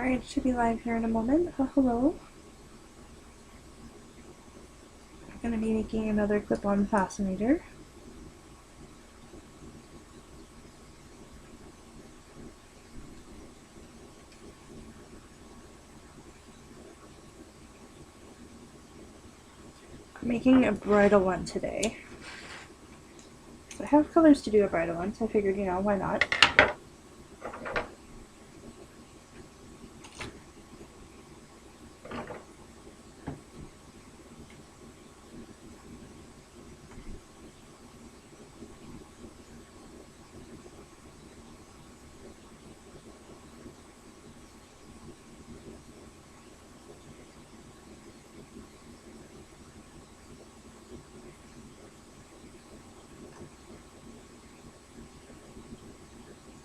Alright, it should be live here in a moment. Hello. I'm going to be making another clip-on fascinator. I'm making a bridal one today. So I have colors to do a bridal one, so I figured, you know, why not?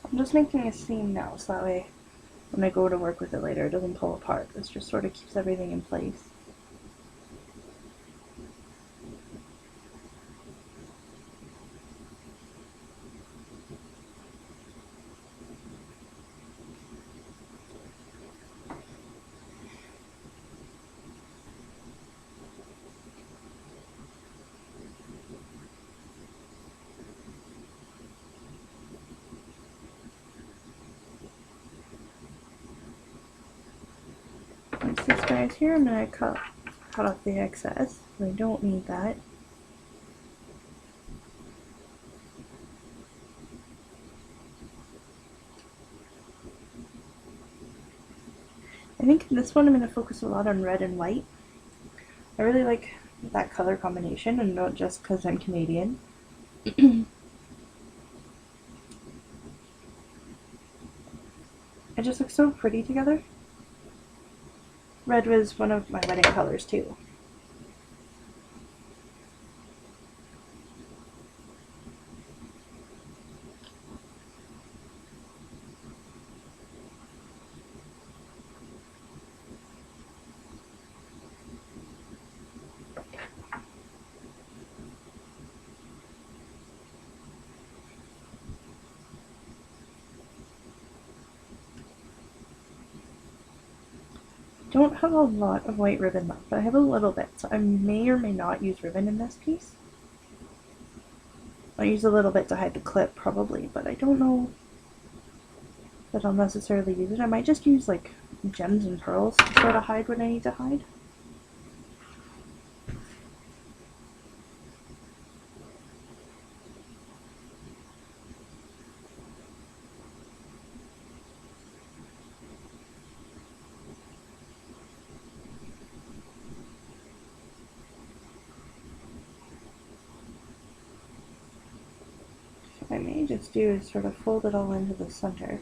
I'm just making a seam now, so that way when I go to work with it later, it doesn't pull apart. This just sort of keeps everything in place. These guys here, I'm going to cut off the excess. I don't need that. I think in this one I'm going to focus a lot on red and white. I really like that color combination, and not just because I'm Canadian. It just looks so pretty together. Red was one of my wedding colors too. Don't have a lot of white ribbon left, but I have a little bit, so I may or may not use ribbon in this piece. I'll use a little bit to hide the clip probably, but I don't know that I'll necessarily use it. I might just use like gems and pearls to sort of hide what I need to hide. What I may just do is sort of fold it all into the center.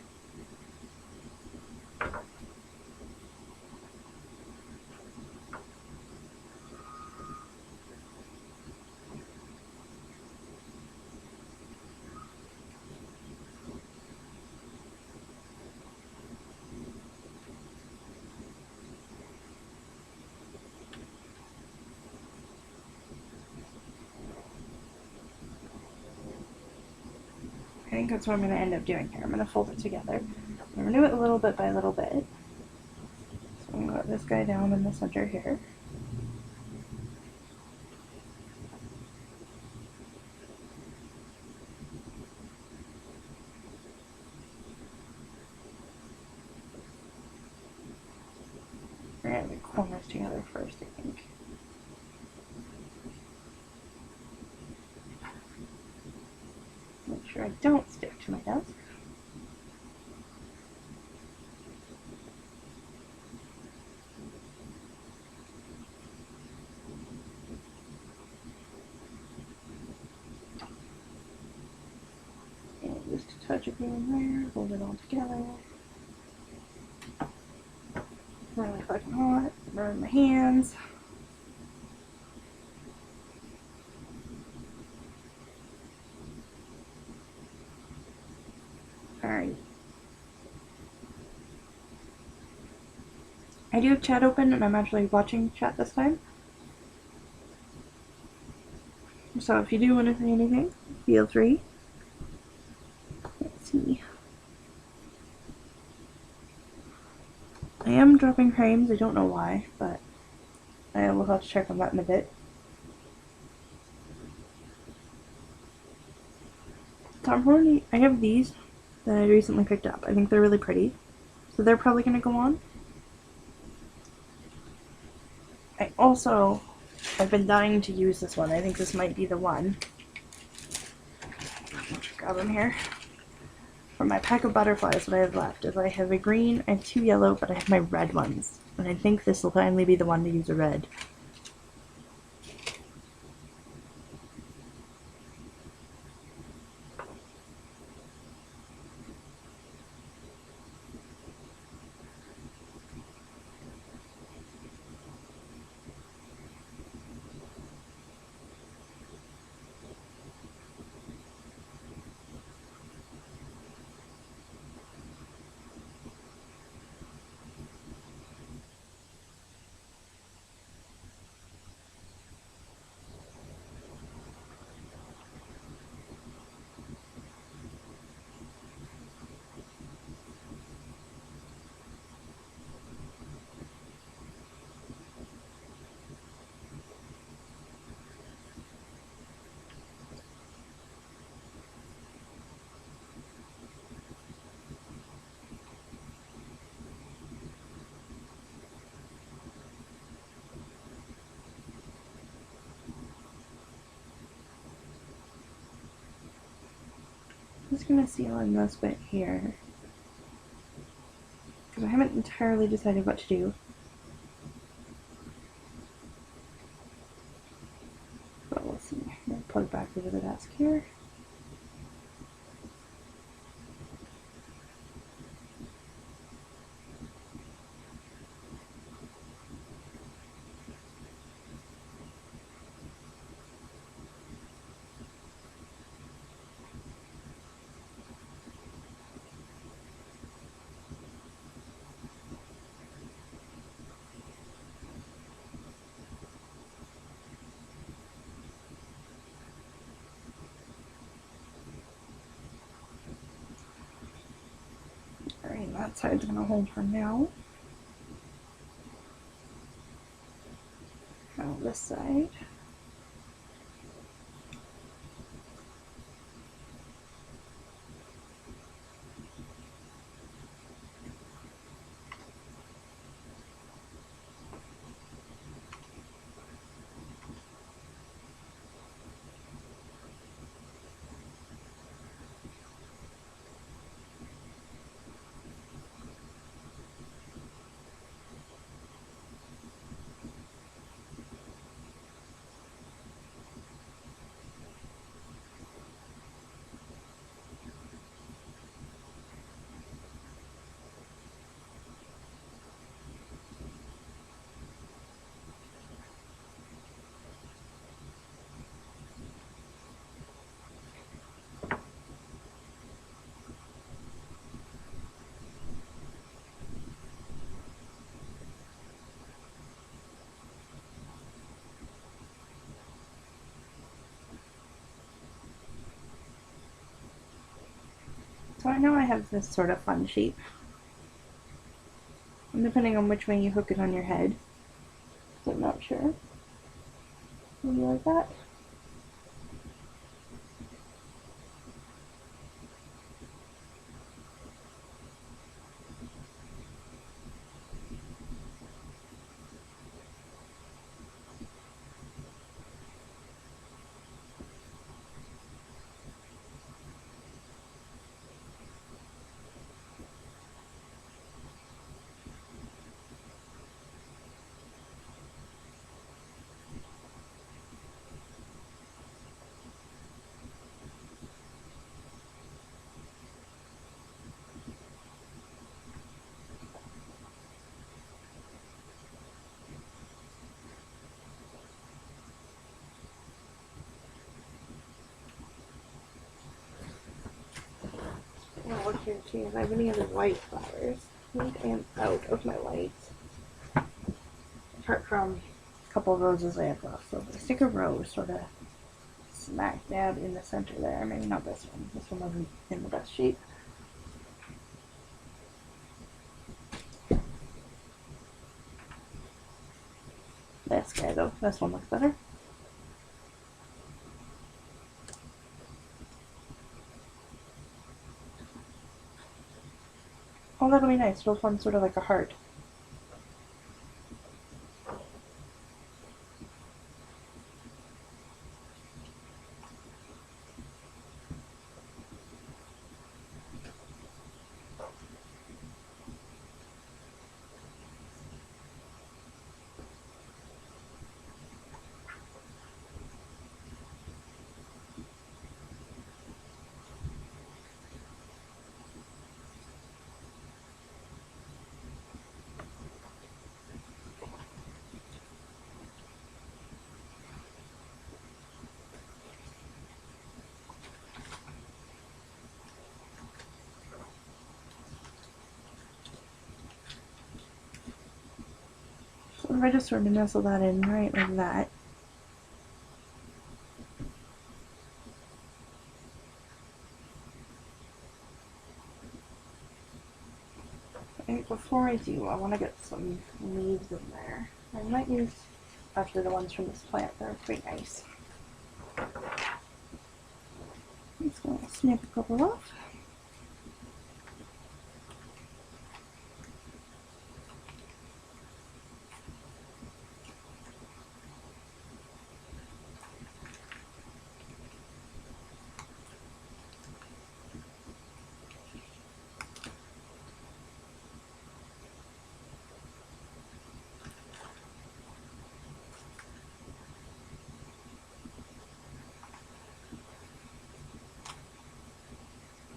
I think that's what I'm going to end up doing here. I'm going to fold it together. I'm going to do it little bit by little bit. So I'm going to put this guy down in the center here. We're going to get the corners together first, I think. Make sure I don't stick to my desk. And just a touch of glue in there, hold it all together. Really fucking hot, burn my hands. Alright. I do have chat open, and I'm actually watching chat this time. So if you do want to say anything, feel free. Let's see. I am dropping frames, I don't know why, but I will have to check on that in a bit. So I have these that I recently picked up. I think they're really pretty. So they're probably going to go on. I've been dying to use this one. I think this might be the one. I'll just grab them here. For my pack of butterflies, what I have left is I have a green, I have 2 yellow, but I have my red ones. And I think this will finally be the one to use a red. I'm just going to seal in this bit here. Because I haven't entirely decided what to do. But we'll see. I'm going to plug back over the desk here. Alright, that side's going to hold for now. Now this side. So I know I have this sort of fun shape. And depending on which way you hook it on your head, so I'm not sure. Maybe like that. Now look here too, if I have any other white flowers. I think I am out of my whites. Apart from a couple of roses I have left. So if I stick a rose sort of smack dab in the center there, maybe not this one. This one wasn't in the best shape. though. This one looks better. Oh, that'll be nice. It'll form sort of like a heart. So if I just sort of nestle that in right like that. And before I do, I want to get some leaves in there. I might use actually the ones from this plant. They're pretty nice. I'm just going to snip a couple off.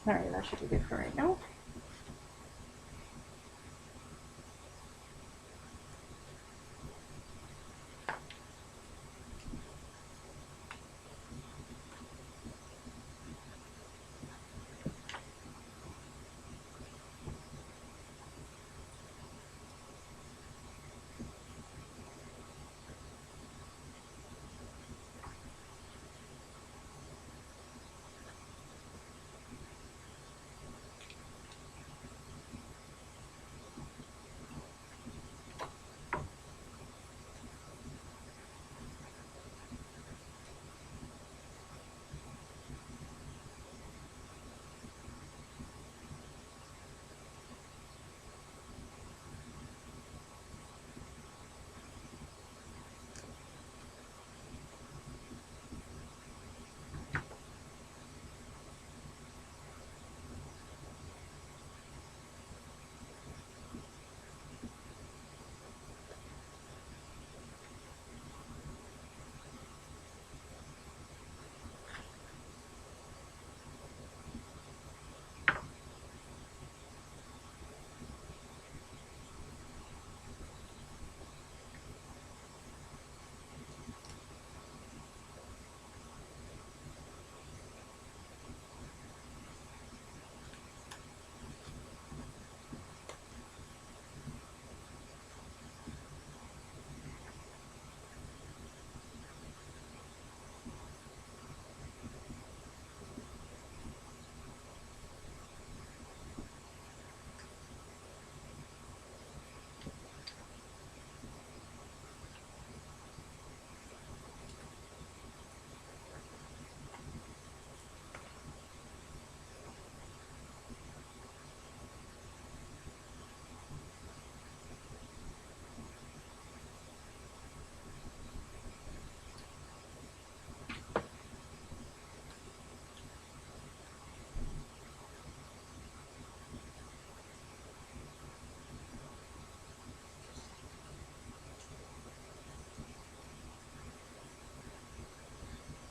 Alright, that should be good for right now.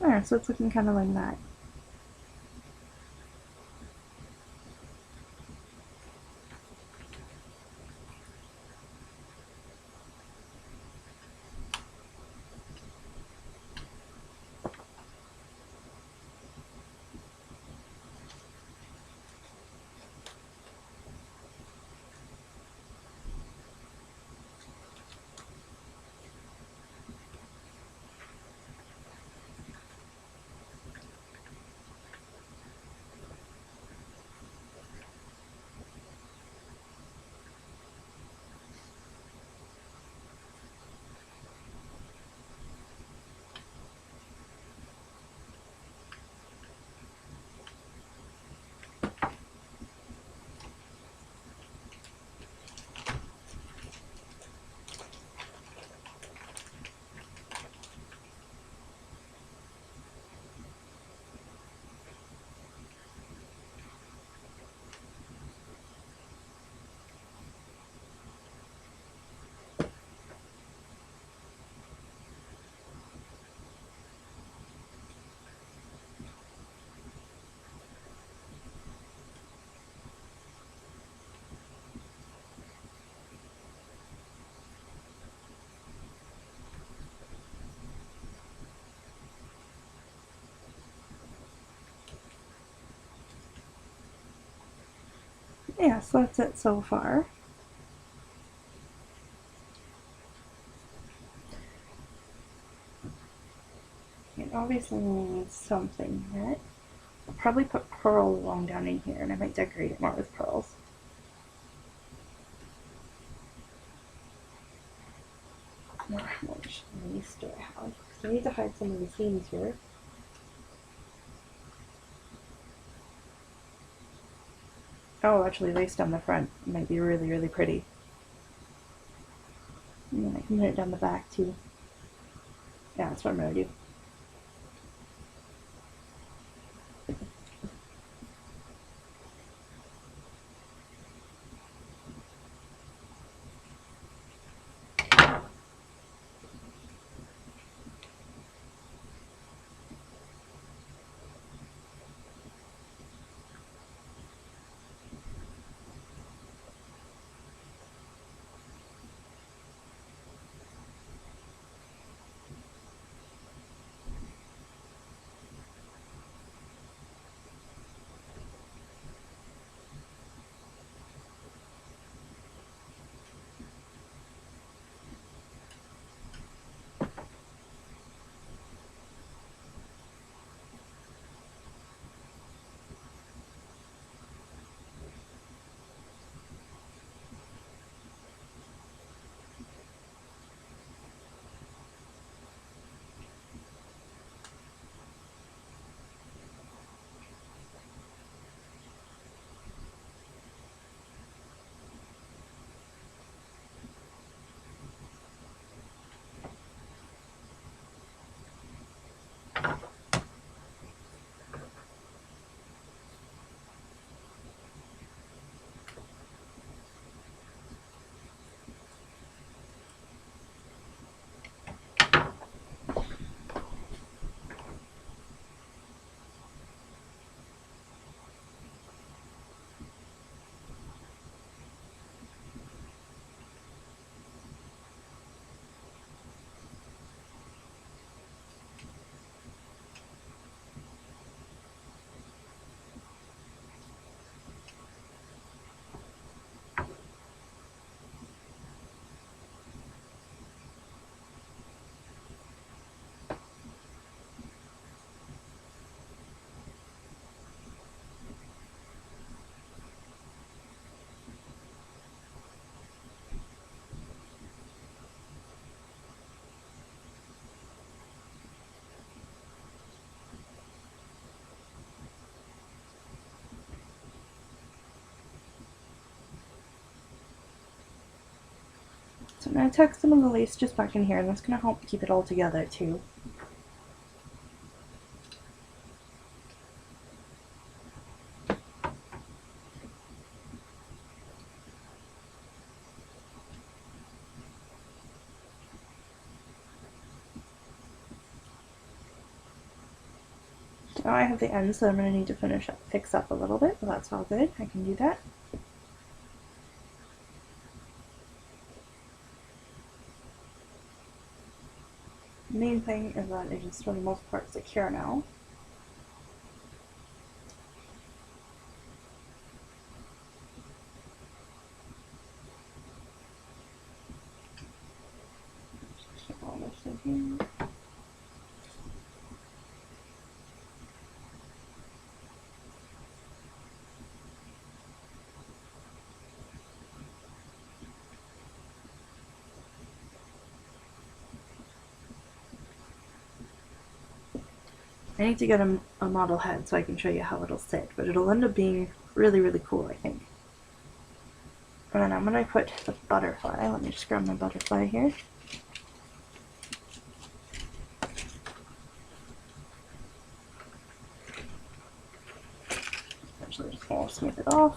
There, so it's looking kind of like that. Yeah, so that's it so far. It obviously needs something yet. I'll probably put pearl along down in here, and I might decorate it more with pearls. How much lace do I have? Because I need to hide some of the seams here. Oh, actually, lace down the front might be really, really pretty. And then I can put it down the back too. Yeah, that's what I'm gonna do. So I'm going to tuck some of the lace just back in here, and that's going to help keep it all together too. Now I have the ends that I'm going to need to fix up a little bit, but that's all good. I can do that. The main thing is that it is for the most part secure now. Keep all this in here. I need to get a model head so I can show you how it'll sit, but it'll end up being really, really cool, I think. And then I'm going to put the butterfly. Let me just grab my butterfly here. Actually, just going to smooth it off.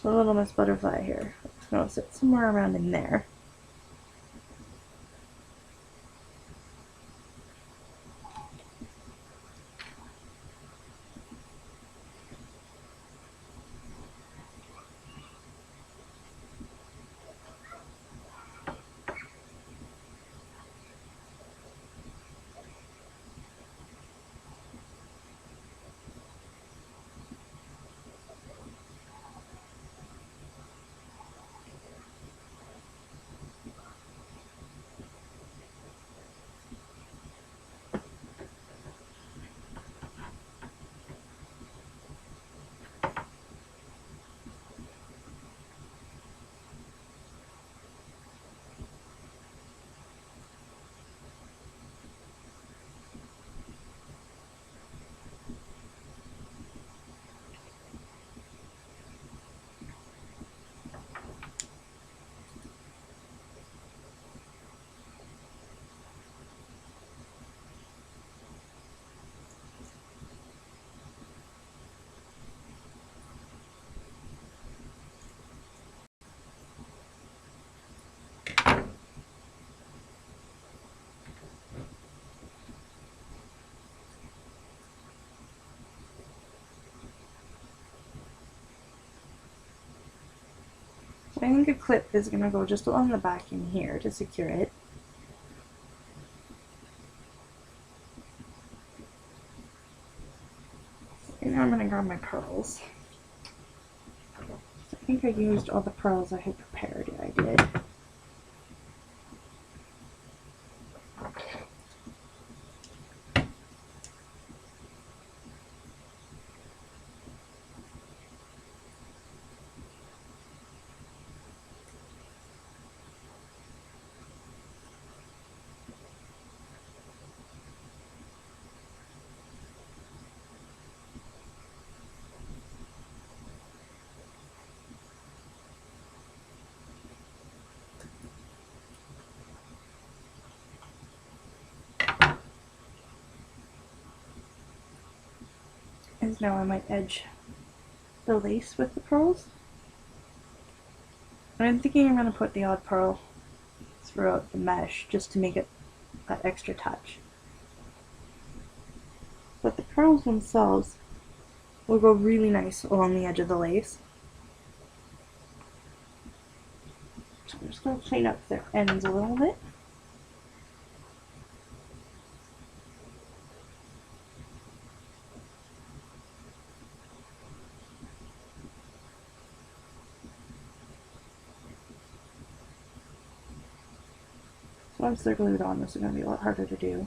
So little Miss Butterfly here. It's going to sit somewhere around in there. I think a clip is going to go just along the back in here to secure it. And now I'm going to grab my pearls. I think I used all the pearls I had prepared. Yeah, I did. And now I might edge the lace with the pearls. And I'm thinking I'm going to put the odd pearl throughout the mesh just to make it that extra touch. But the pearls themselves will go really nice along the edge of the lace. So I'm just going to clean up their ends a little bit. Once they're glued on, this is going to be a lot harder to do.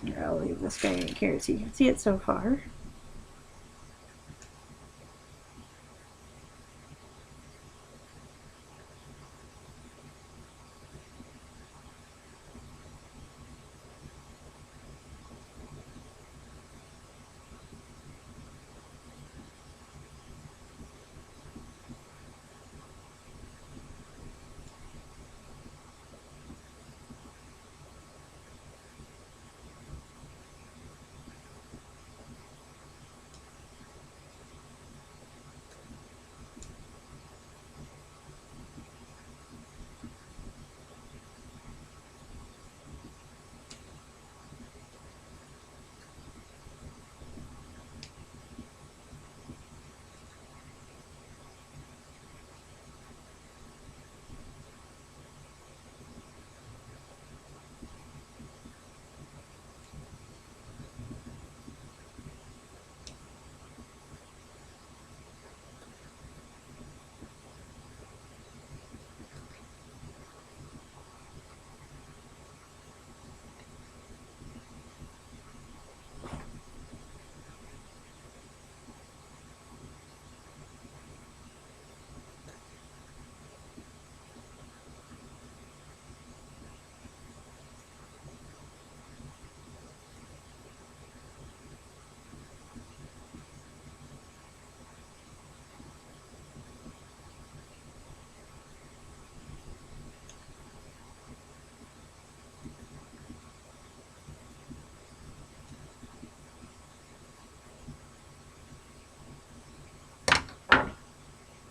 Here, I'll leave this guy right here so you can see it so far.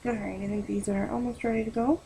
Alright, I think these are almost ready to go.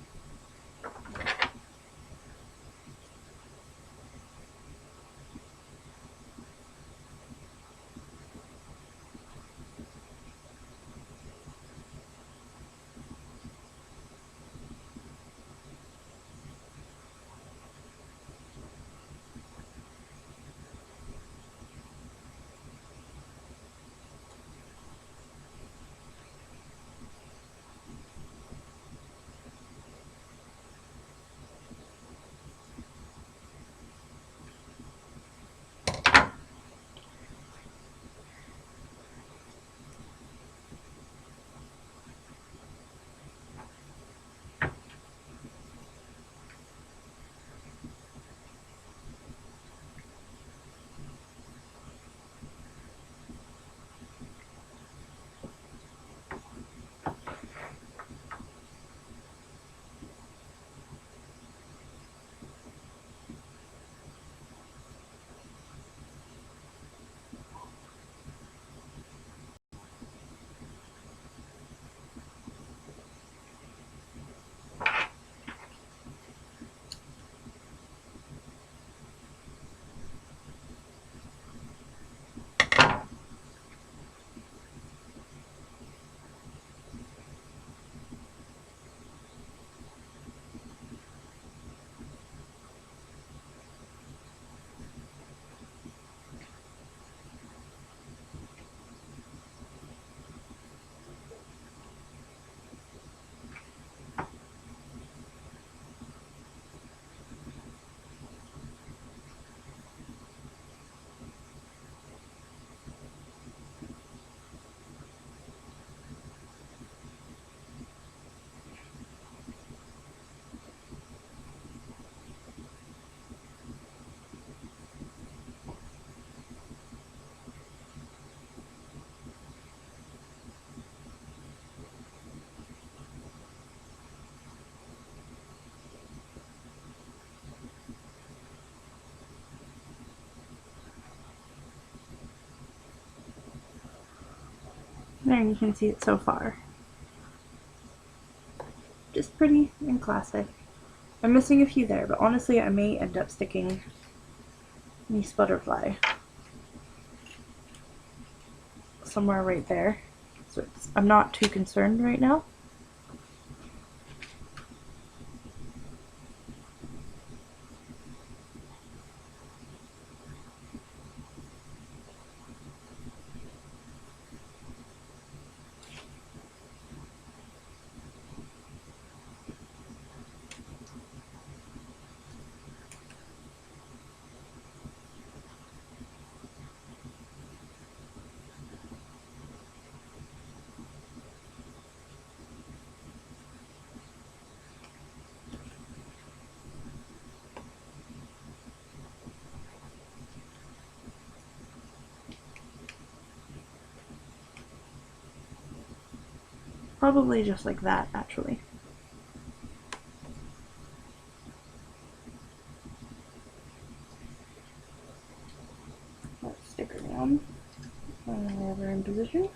There you can see it so far. Just pretty and classic. I'm missing a few there, but honestly I may end up sticking this butterfly somewhere right there. So I'm not too concerned right now. Probably just like that, actually. Let's stick her down. And have her in position.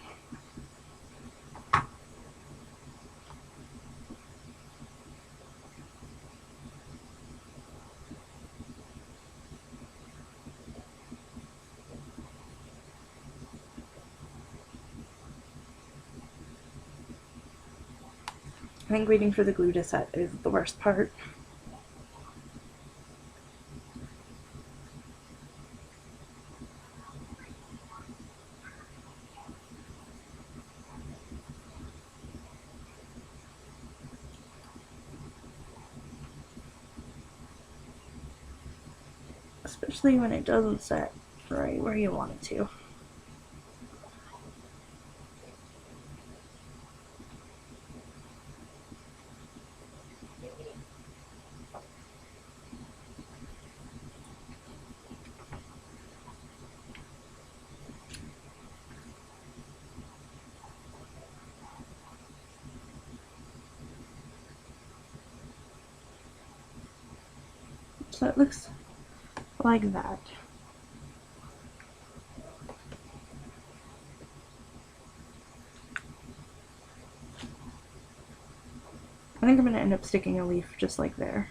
I think waiting for the glue to set is the worst part. Especially when it doesn't set right where you want it to. So it looks like that. I think I'm going to end up sticking a leaf just like there.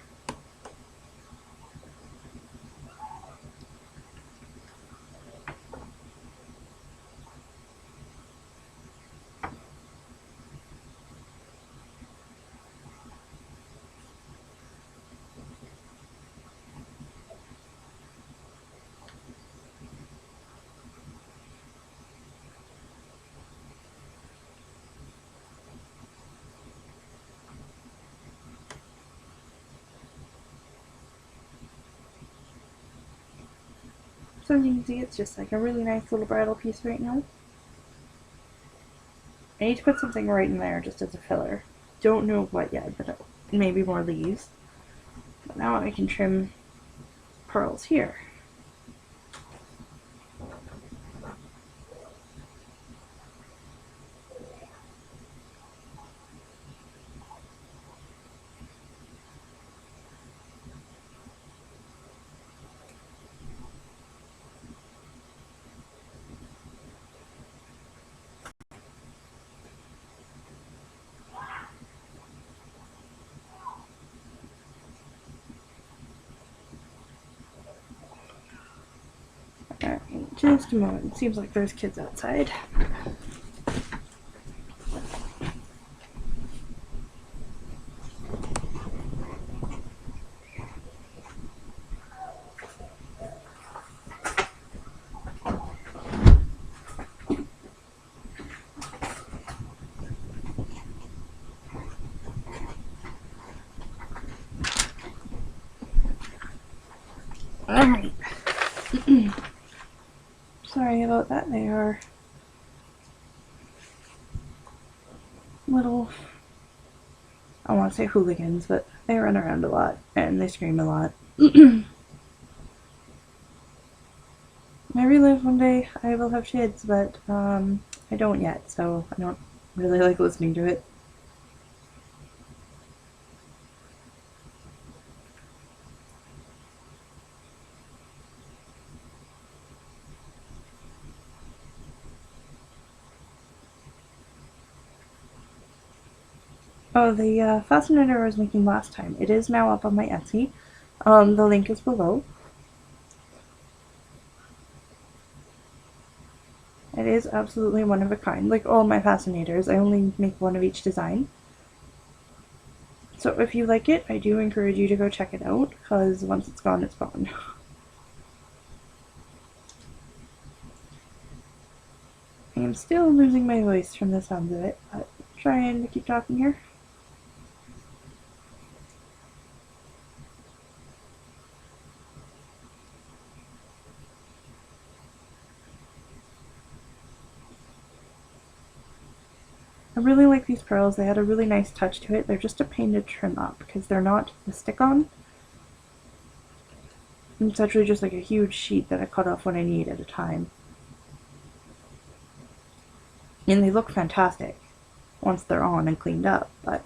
So as you can see, it's just like a really nice little bridal piece right now. I need to put something right in there just as a filler. Don't know what yet, but maybe more leaves. But now I can trim pearls here. Alright, just a moment. It seems like there's kids outside. Alright. Sorry about that. They are little, I want to say hooligans, but they run around a lot and they scream a lot. I realize one day I will have kids, but I don't yet, so I don't really like listening to it. Oh, the fascinator I was making last time. It is now up on my Etsy. The link is below. It is absolutely one of a kind. Like all my fascinators, I only make one of each design. So if you like it, I do encourage you to go check it out, because once it's gone, it's gone. I am still losing my voice from the sounds of it, but trying to keep talking here. I really like these pearls. They had a really nice touch to it. They're just a pain to trim up because they're not the stick-on. It's actually just like a huge sheet that I cut off when I need at a time. And they look fantastic once they're on and cleaned up, but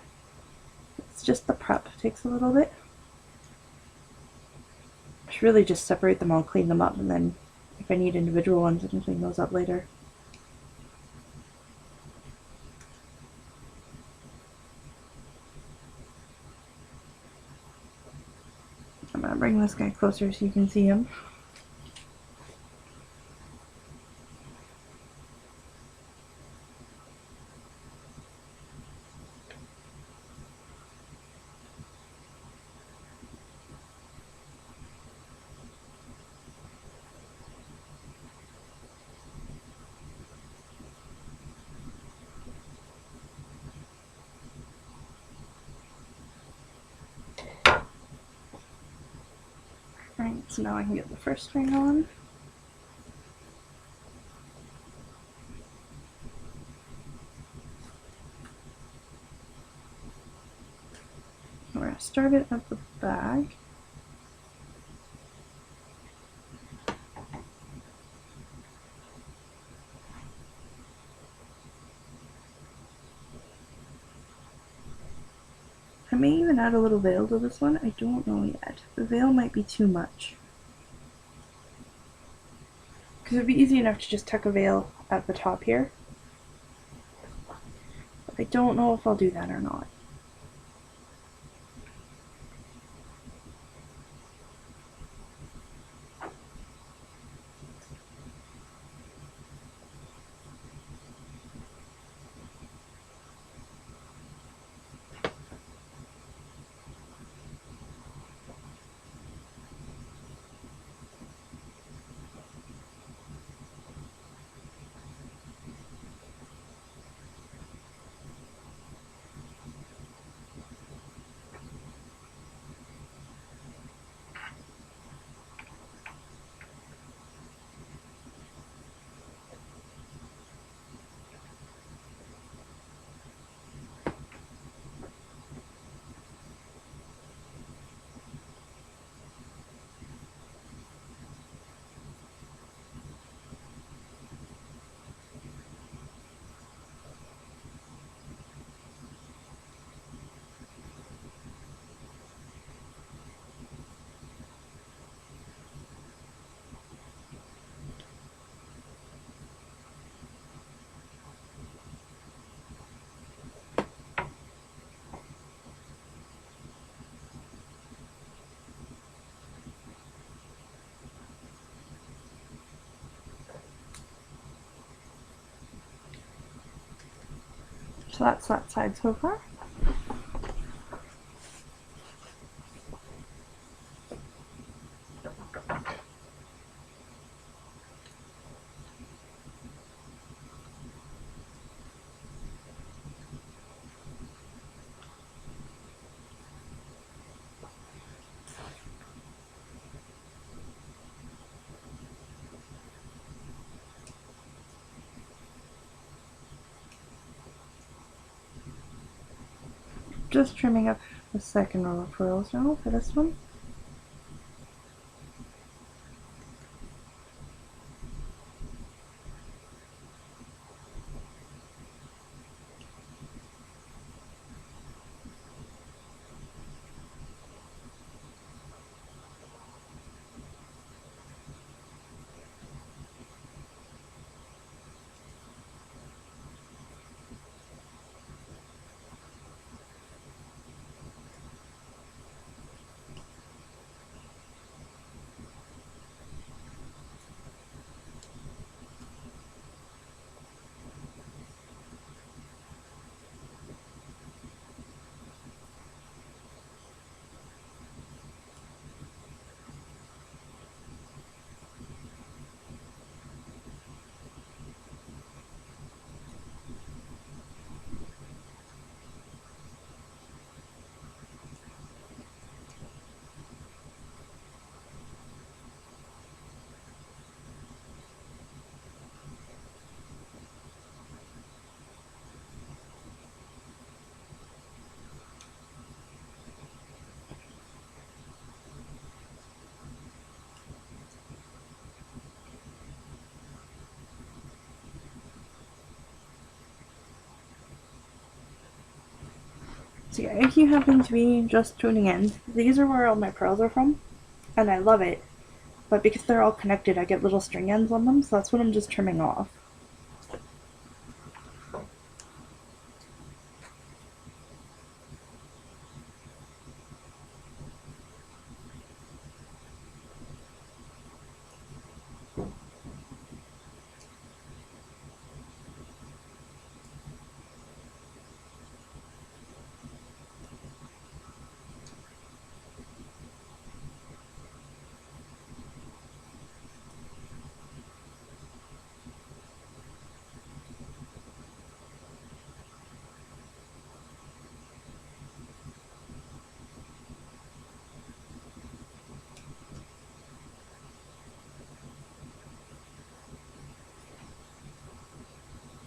it's just the prep. It takes a little bit. I should really just separate them all, clean them up, and then if I need individual ones, I can clean those up later. I'm gonna bring this guy closer so you can see him. Alright, so now I can get the first string on. We're going to start it at the back. I may even add a little veil to this one. I don't know yet. The veil might be too much. Because it would be easy enough to just tuck a veil at the top here. But I don't know if I'll do that or not. So that's that side so far. Just trimming up the second row of pearls now for this one. So yeah, if you happen to be just tuning in, these are where all my pearls are from, and I love it. But because they're all connected, I get little string ends on them, so that's what I'm just trimming off.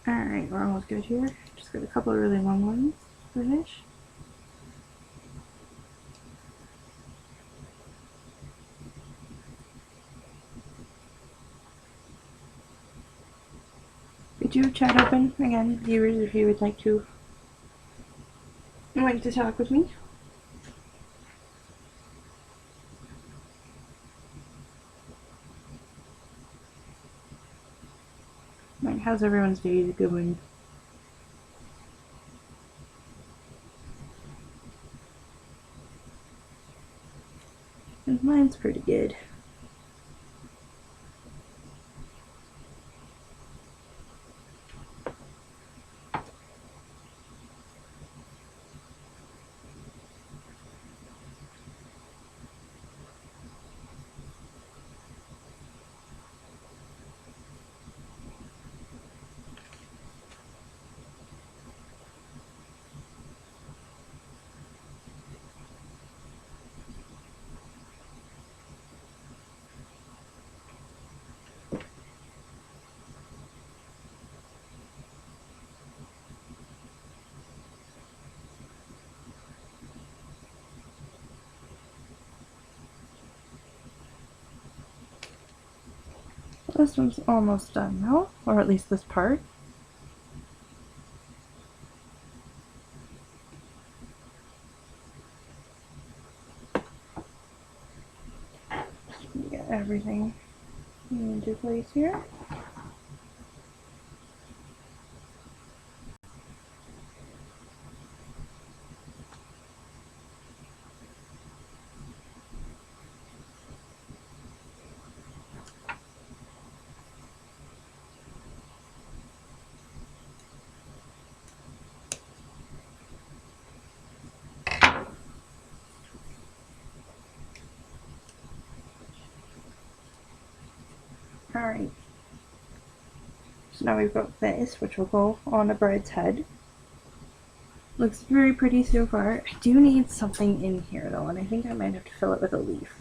Alright, we're almost good here. Just got a couple of really long ones to finish. Did you chat open again, viewers, if you would like to talk with me? Like, how's everyone's day going? And mine's pretty good. This one's almost done now, or at least this part. Get everything into place here. Alright. So now we've got this, which will go on a bird's head. Looks very pretty so far. I do need something in here though, and I think I might have to fill it with a leaf.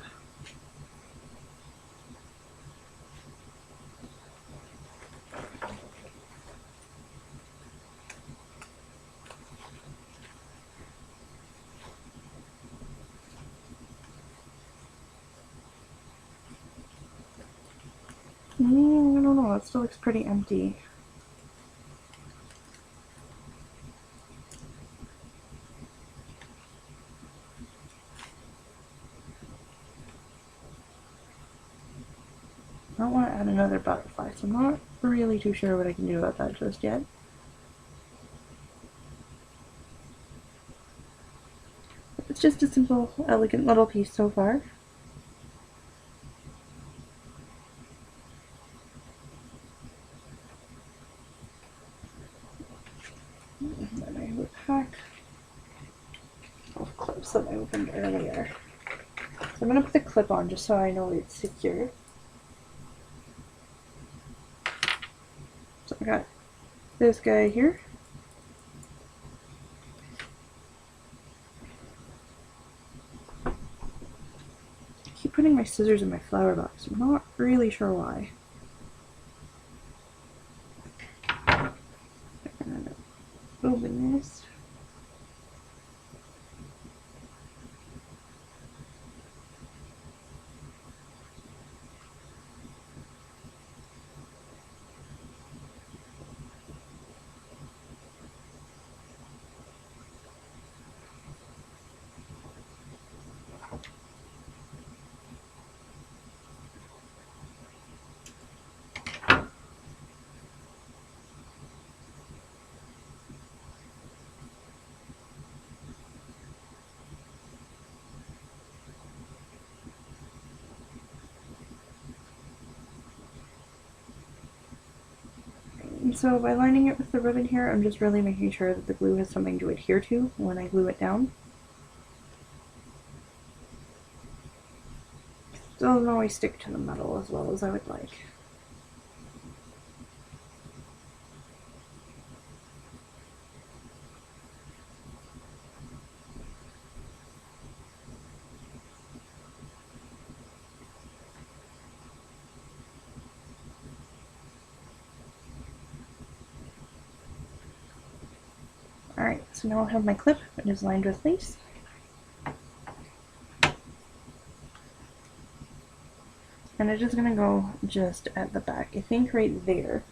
I don't know, it still looks pretty empty. I don't want to add another butterfly, so I'm not really too sure what I can do about that just yet. It's just a simple, elegant little piece so far. And then I would pack both clips that I opened earlier. So I'm going to put the clip on just so I know it's secure. So I got this guy here. I keep putting my scissors in my flower box. I'm not really sure why. And open this. so by lining it with the ribbon here, I'm just really making sure that the glue has something to adhere to when I glue it down. Still doesn't always stick to the metal as well as I would like. Alright, so now I'll have my clip. It is lined with lace. And it is going to go just at the back. I think right there.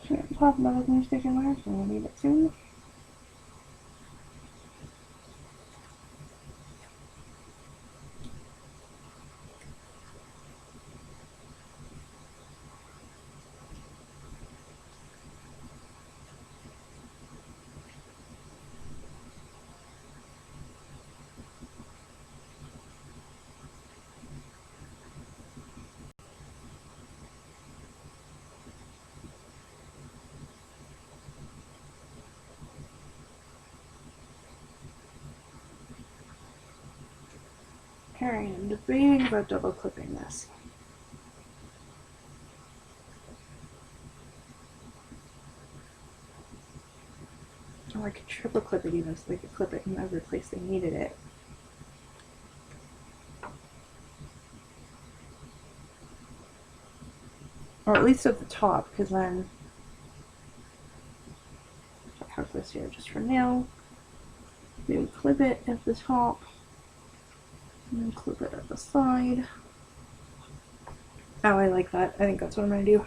Can't pop another glue stick in there, so we'll need it soon. Alright, I'm debating about double clipping this. Or I could triple clip it even so they could clip it in every place they needed it. Or at least at the top, because then I have this here just for now. Maybe clip it at the top, and then clip it at the side. Oh, I like that. I think that's what I'm gonna do.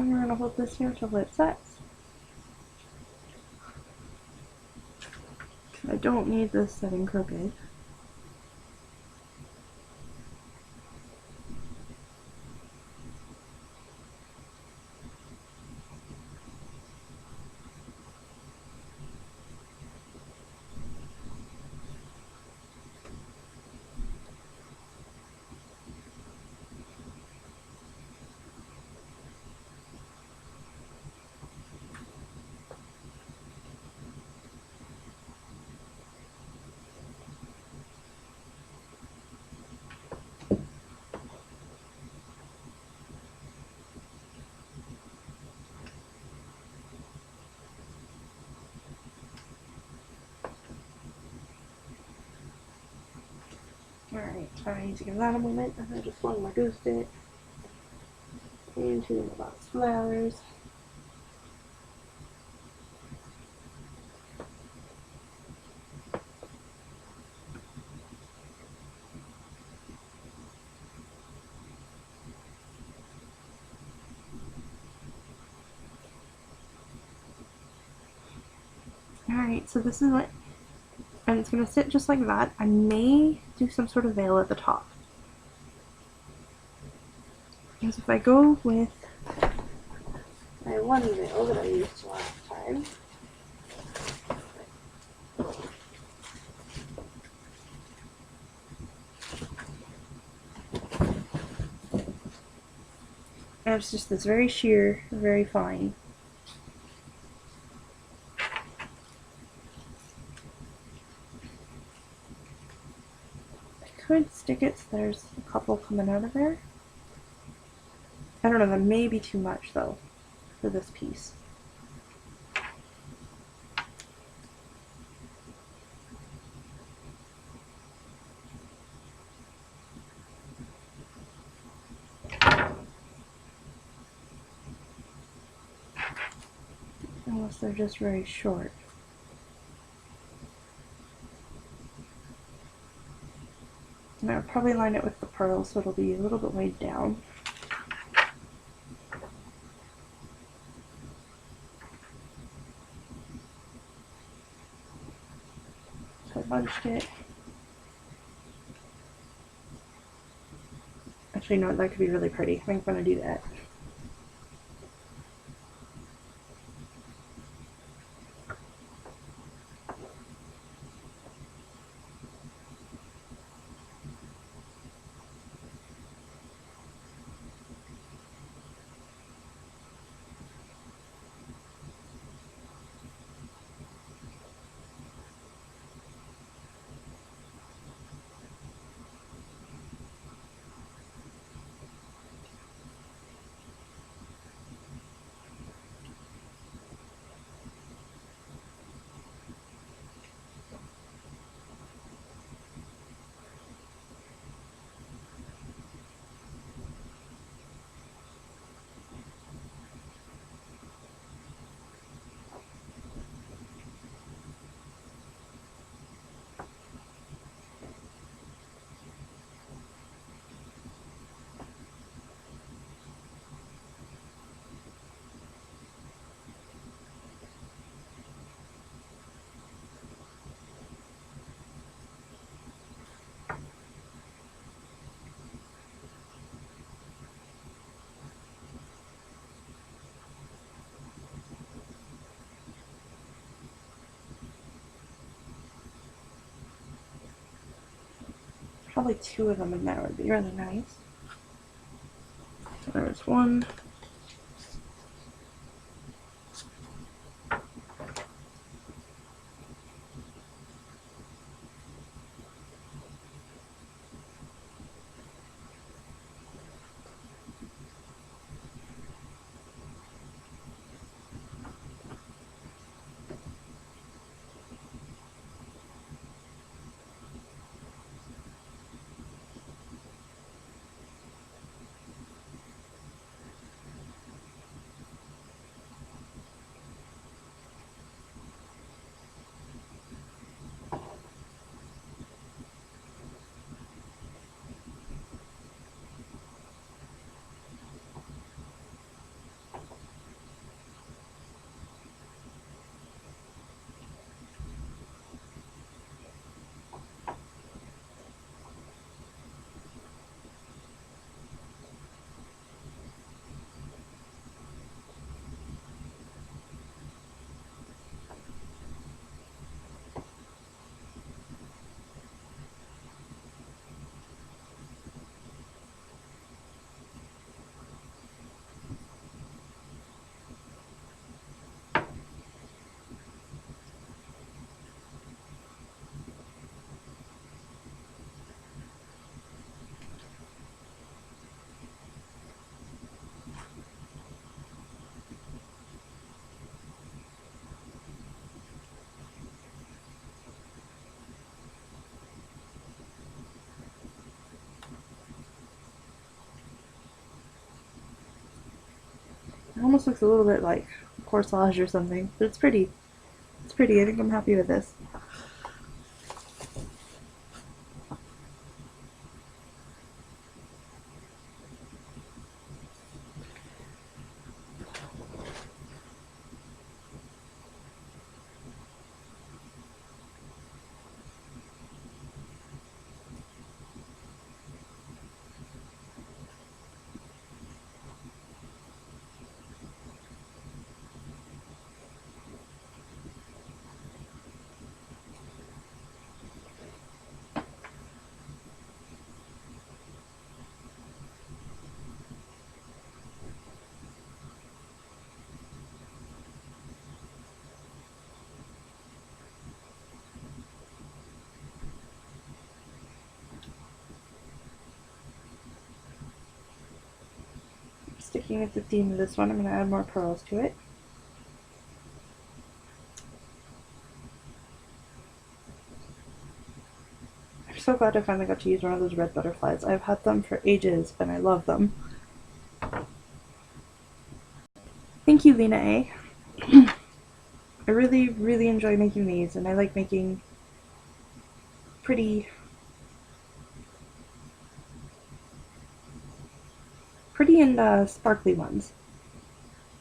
And we're gonna hold this here till it sets. I don't need this setting crooked. Alright, so I need to give that a moment, and I just flung my glue stick into the box flowers. Alright, so this is what, and it's going to sit just like that. I may do some sort of veil at the top. Because if I go with my one veil that I used last time, and it's just this very sheer, very fine. I could stick it so there's a couple coming out of there. I don't know, that may be too much though for this piece. Unless they're just very short. And I would probably line it with the pearls so it'll be a little bit weighed down. So I bunched it. Actually, no, that could be really pretty. I think I'm going to do that. Probably two of them in there would be really nice. So there's one. almost looks a little bit like corsage or something, but it's pretty. It's pretty. I think I'm happy with this. Sticking with the theme of this one, I'm going to add more pearls to it. I'm so glad I finally got to use one of those red butterflies. I've had them for ages and I love them. Thank you, Lena A. I really, really enjoy making these, and I like making pretty and sparkly ones.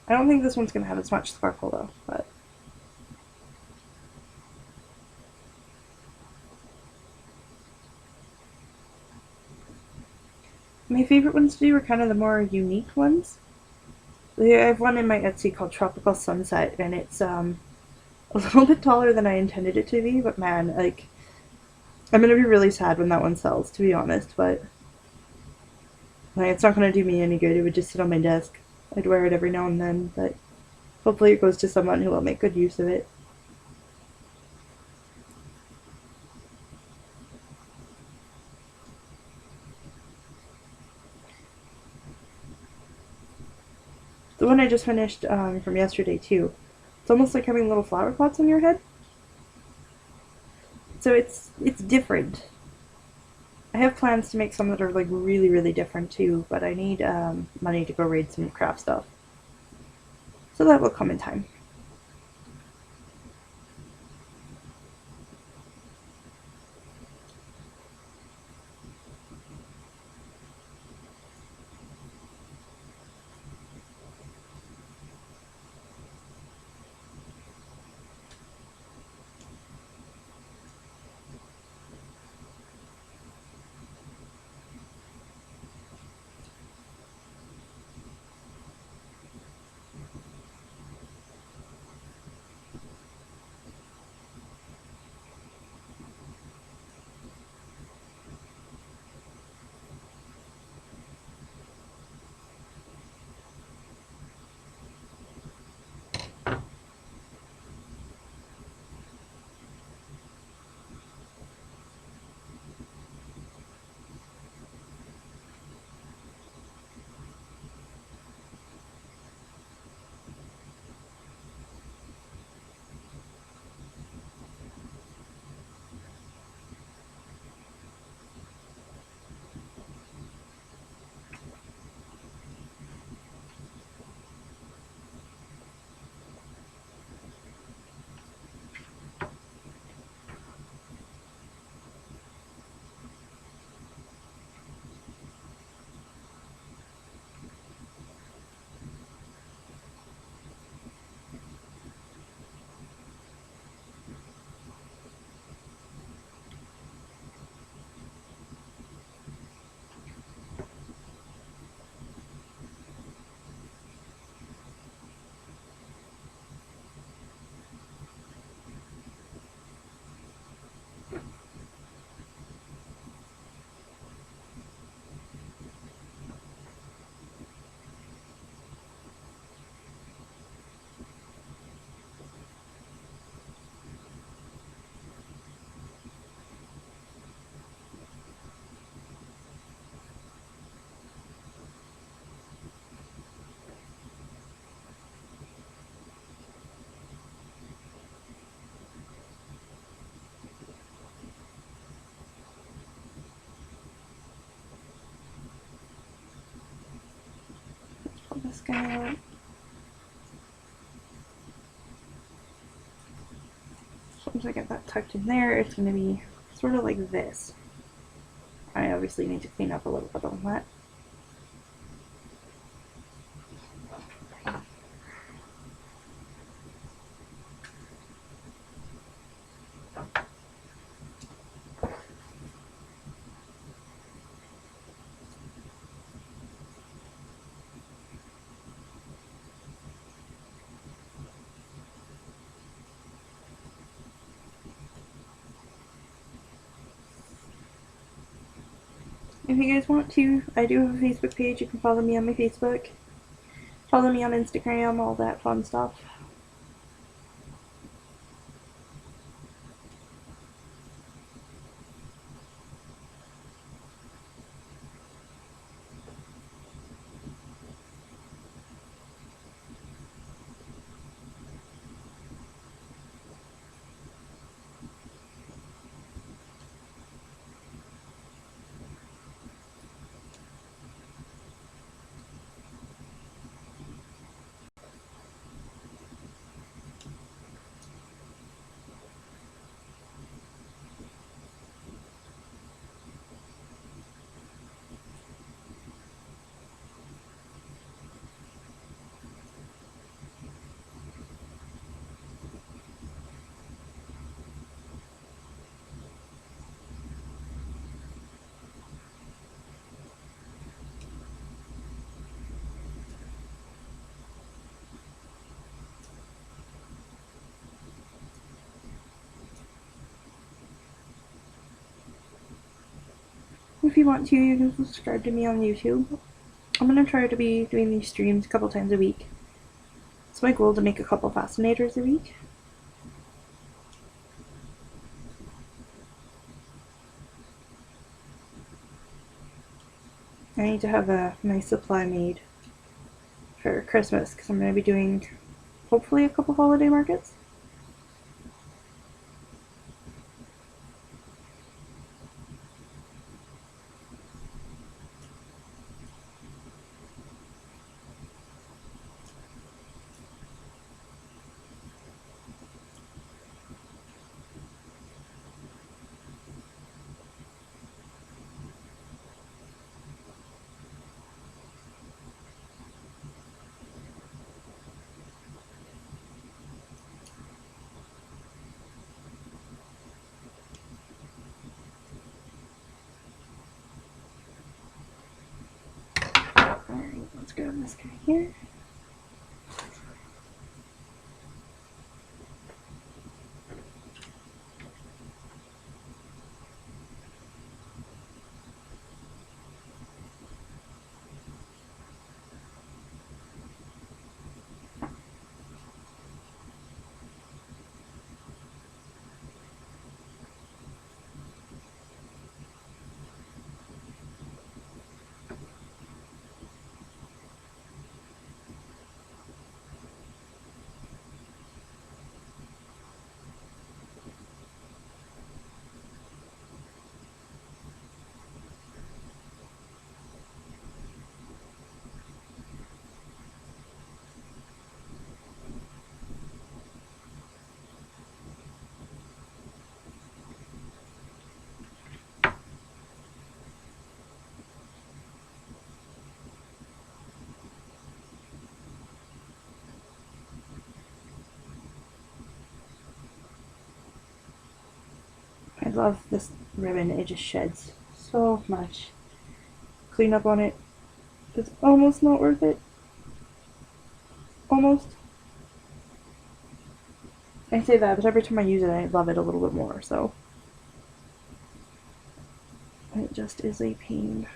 I don't think this one's going to have as much sparkle though, but my favorite ones to do are kind of the more unique ones. I have one in my Etsy called Tropical Sunset, and it's a little bit taller than I intended it to be, but man, like, I'm going to be really sad when that one sells, to be honest, but like, it's not going to do me any good. It would just sit on my desk. I'd wear it every now and then, but hopefully it goes to someone who will make good use of it. The one I just finished from yesterday too. It's almost like having little flower pots on your head. So it's different. I have plans to make some that are like really, really different too, but I need money to go raid some craft stuff. So that will come in time. Pull this guy out. I get that tucked in there, it's going to be sort of like this. I obviously need to clean up a little bit on that. If you guys want to, I do have a Facebook page. You can follow me on my Facebook. Follow me on Instagram, all that fun stuff. If you want to, you can subscribe to me on YouTube. I'm going to try to be doing these streams a couple times a week. It's my goal to make a couple Fascinators a week. I need to have a nice supply made for Christmas because I'm going to be doing hopefully a couple holiday markets. Alright, let's grab this guy here. I love this ribbon, it just sheds so much. Clean up on it, it's almost not worth it. Almost. I say that, but every time I use it I love it a little bit more, so it just is a pain.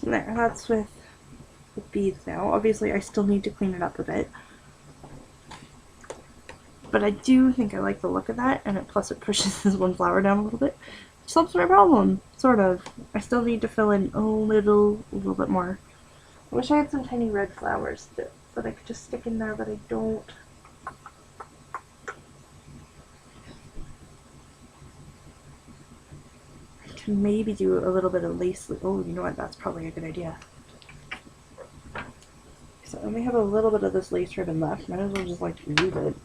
So there, that's with the beads now. Obviously, I still need to clean it up a bit. But I do think I like the look of that, and plus it pushes this one flower down a little bit. Which solves my problem, sort of. I still need to fill in a little bit more. I wish I had some tiny red flowers that I could just stick in there, but I don't. I can maybe do a little bit of lace. Oh, you know what? That's probably a good idea. So I only have a little bit of this lace ribbon left. Might as well just like use it.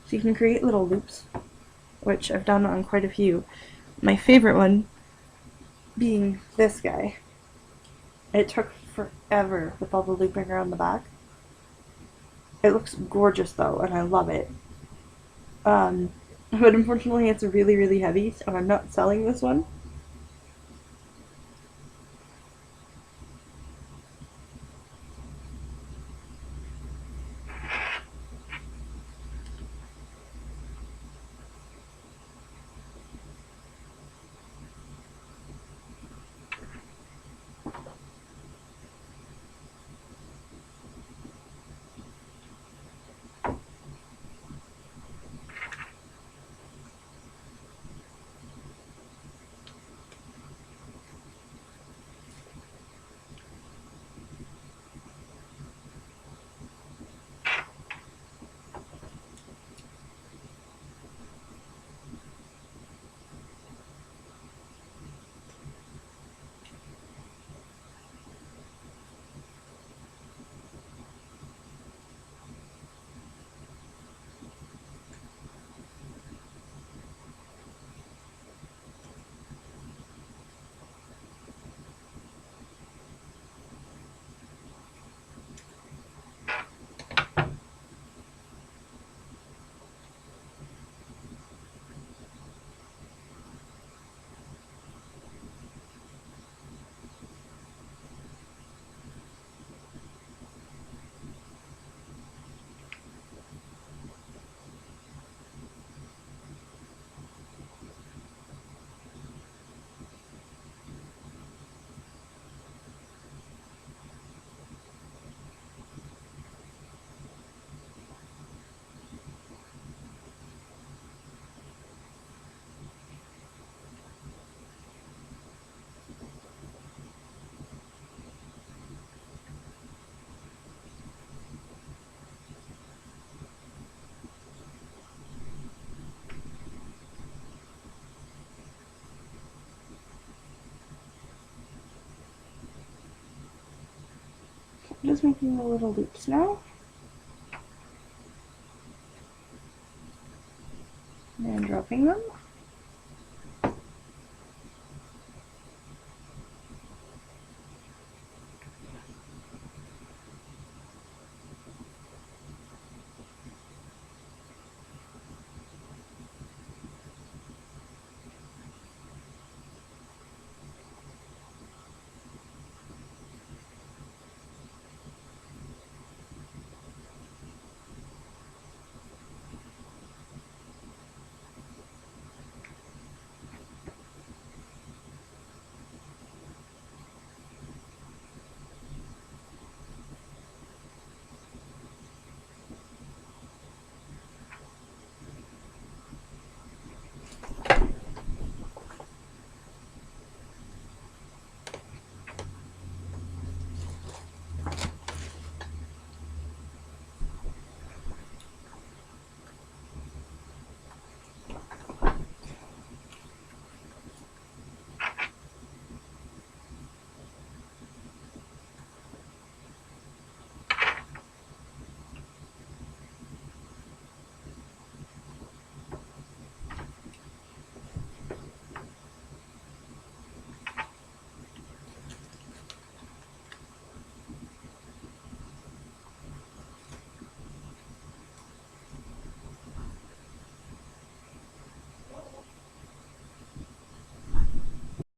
So you can create little loops, which I've done on quite a few. My favorite one being this guy. It took forever with all the looping around the back. It looks gorgeous though, and I love it. But unfortunately it's really heavy, so I'm not selling this one. I'm just making the little loops now. And dropping them.